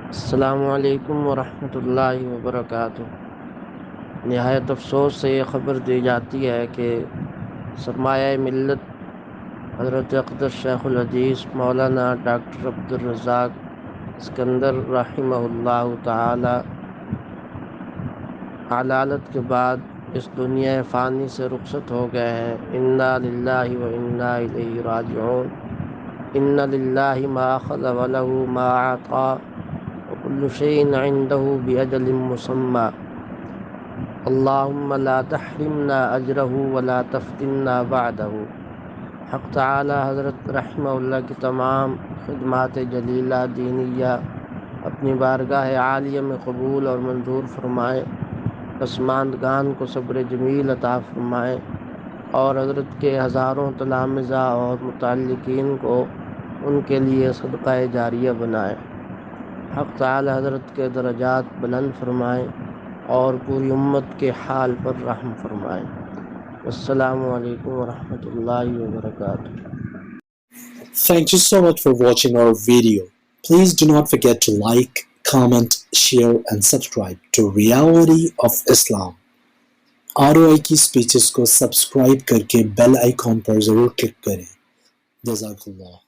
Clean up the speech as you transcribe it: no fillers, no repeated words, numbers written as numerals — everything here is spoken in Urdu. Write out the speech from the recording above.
السلام علیکم ورحمۃ اللہ وبرکاتہ۔ نہایت افسوس سے یہ خبر دی جاتی ہے کہ سرمایہ ملت حضرت اقدس شیخ الحدیث مولانا ڈاکٹر عبدالرزاق اسکندر رحمہ اللہ تعالی علالت کے بعد اس دنیا فانی سے رخصت ہو گئے ہیں۔ انا للہ و انا الیہ راجعون۔ ان للہ ما اخذ وله ما اعطى وكل شيء عنده بأجل مسمى اللهم لا تحرمنا أجره ولا تفتنا بعده۔ حق تعالی حضرت رحمہ اللہ کی تمام خدمات جلیلہ دینیہ اپنی بارگاہ عالیہ میں قبول اور منظور فرمائے، پسماندگان کو صبر جمیل عطا فرمائے اور حضرت کے ہزاروں تلامذہ اور متعلقین کو ان کے لیے صدقہ جاریہ بنائے۔ حق تعالی حضرت کے درجات بلند فرمائے اور پوری امت کے حال پر رحم فرمائے۔ السلام علیکم ورحمۃ اللہ وبرکاتہ۔ Thank you so much for watching our video. Please do not forget to like, comment, share and subscribe to Reality of Islam. ROI کی سپیچز کو سبسکرائب کر کے بیل آئیکن پر ضرور کلک کریں۔ جزاک اللہ۔